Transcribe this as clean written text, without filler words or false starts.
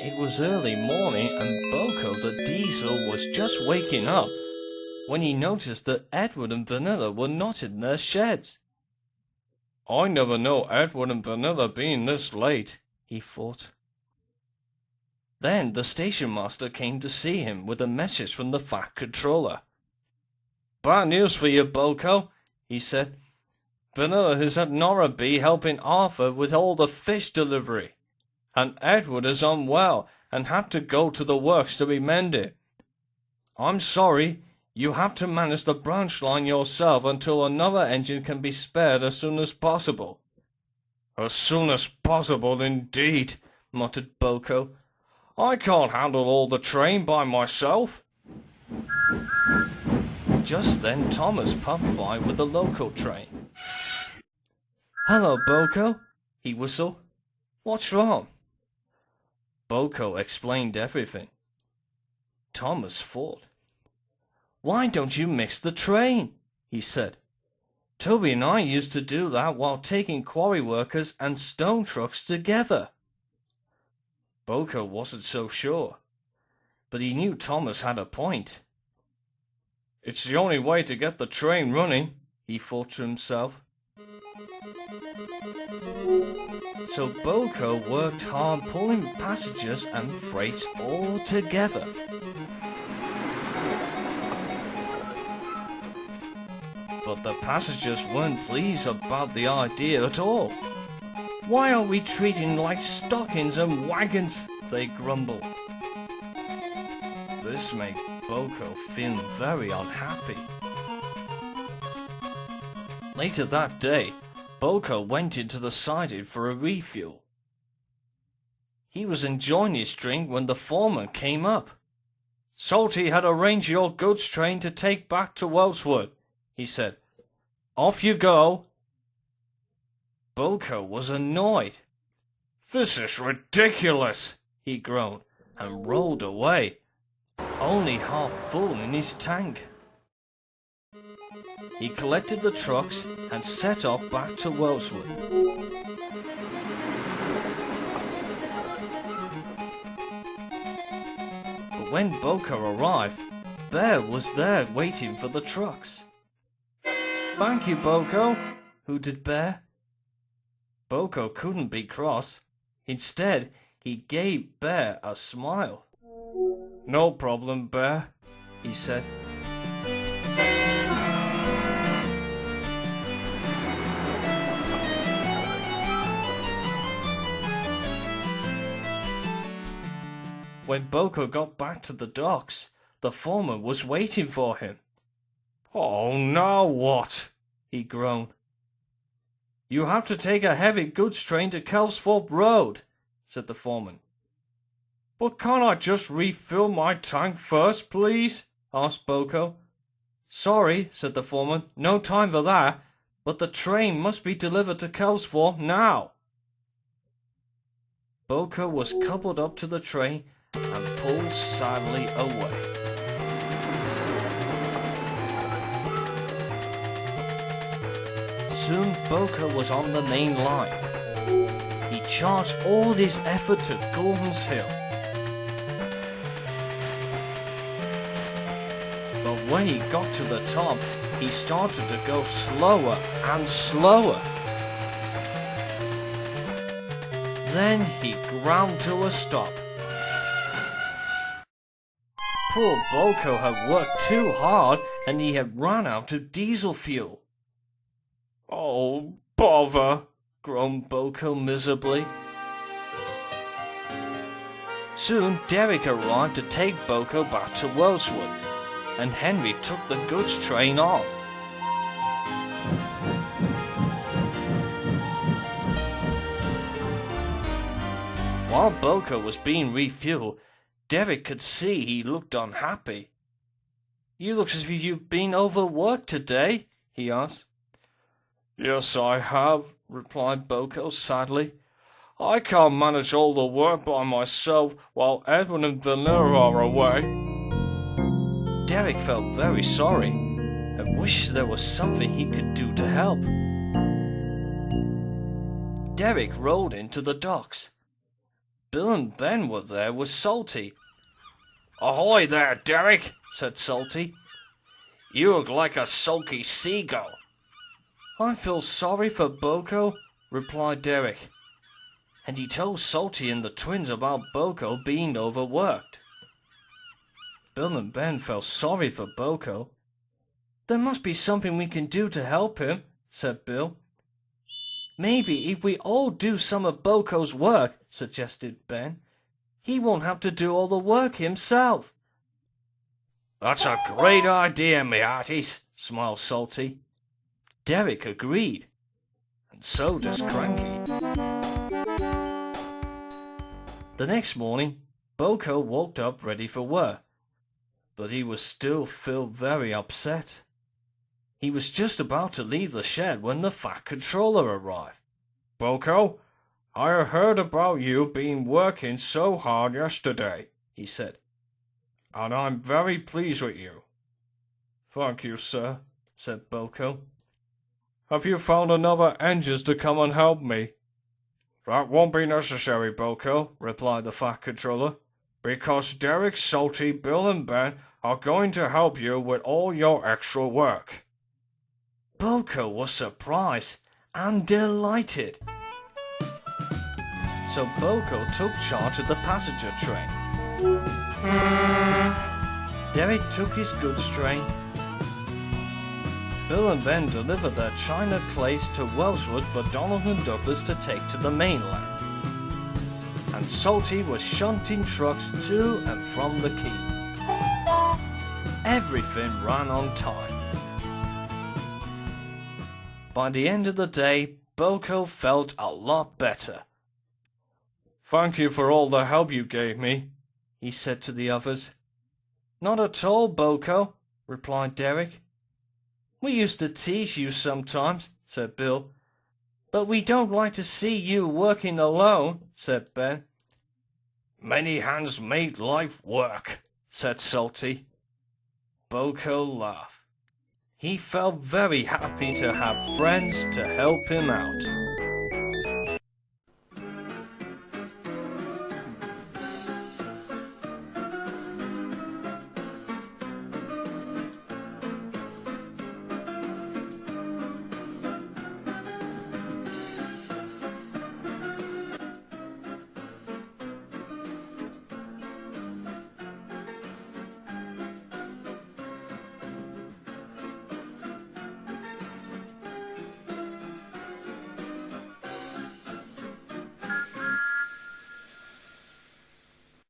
It was early morning and Boco the Diesel was just waking up when he noticed that Edward and Vanilla were not in their sheds. "I never know Edward and Vanilla being this late," he thought. Then the station master came to see him with a message from the Fat Controller. "Bad news for you, Boco," he said. "Vanilla is at Norraby helping Arthur with all the fish delivery, and Edward is unwell and had to go to the works to be mended. I'm sorry, you have to manage the branch line yourself until another engine can be spared as soon as possible." "As soon as possible, indeed," muttered Boco. "I can't handle all the train by myself." Just then Thomas puffed by with the local train. "Hello, Boco," he whistled. "What's wrong?" Boco explained everything. Thomas thought. "Why don't you mix the train?" he said. "Toby and I used to do that while taking quarry workers and stone trucks together." Boco wasn't so sure, but he knew Thomas had a point. "It's the only way to get the train running," he thought to himself. So Boco worked hard pulling passengers and freight all together. But the passengers weren't pleased about the idea at all. "Why are we treating like stockings and wagons?" they grumbled. This made Boco feel very unhappy. Later that day, Boco went into the siding for a refuel. He was enjoying his drink when the foreman came up. "Salty had arranged your goods train to take back to Wellswood," he said. "Off you go." Boco was annoyed. "This is ridiculous," he groaned, and rolled away, only half full in his tank. He collected the trucks and set off back to Wellswood. But when Boco arrived, Bear was there waiting for the trucks. "Thank you, Boco," hooted Bear. Boco couldn't be cross. Instead, he gave Bear a smile. "No problem, Bear," he said. When Boco got back to the docks, the foreman was waiting for him. "Oh, now what?" he groaned. "You have to take a heavy goods train to Kelthorpe Road," said the foreman. "But can't I just refill my tank first, please?" asked Boco. "Sorry," said the foreman, "no time for that, but the train must be delivered to Kelthorpe now." Boco was coupled up to the train and pulled sadly away. Soon Boco was on the main line. He charged all his effort to Gordon's Hill. But when he got to the top, he started to go slower and slower. Then he ground to a stop. Poor Boco had worked too hard and he had run out of diesel fuel. "Oh, bother," groaned Boco miserably. Soon Derek arrived to take Boco back to Wellswood, and Henry took the goods train on. While Boco was being refueled, Derek could see he looked unhappy. "You look as if you've been overworked today," he asked. "Yes, I have," replied Boco sadly. "I can't manage all the work by myself while Edward and Vanilla are away." Derek felt very sorry and wished there was something he could do to help. Derek rolled into the docks. Bill and Ben were there with Salty. "Ahoy there, Derek," said Salty. "You look like a sulky seagull." "I feel sorry for Boco," replied Derek, and he told Salty and the twins about Boco being overworked. Bill and Ben felt sorry for Boco. "There must be something we can do to help him," said Bill. "Maybe if we all do some of Boco's work," suggested Ben, "he won't have to do all the work himself." "That's a great idea, me hearties," smiled Salty. Derek agreed, and so does Cranky. The next morning, Boco woke up ready for work, but he was still felt very upset. He was just about to leave the shed when the Fat Controller arrived. "Boco, I heard about you being working so hard yesterday," he said, "and I'm very pleased with you." "Thank you, sir," said Boco. "Have you found another engine to come and help me?" "That won't be necessary, Boco," replied the Fat Controller, "because Derek, Salty, Bill and Ben are going to help you with all your extra work." Boco was surprised and delighted. So Boco took charge of the passenger train. Derek took his goods train. Bill and Ben delivered their china clays to Wellswood for Donald and Douglas to take to the mainland. And Salty was shunting trucks to and from the quay. Everything ran on time. By the end of the day, Boco felt a lot better. "Thank you for all the help you gave me," he said to the others. "Not at all, Boco," replied Derek. "We used to tease you sometimes," said Bill. "But we don't like to see you working alone," said Ben. "Many hands make life work," said Salty. Boco laughed. He felt very happy to have friends to help him out.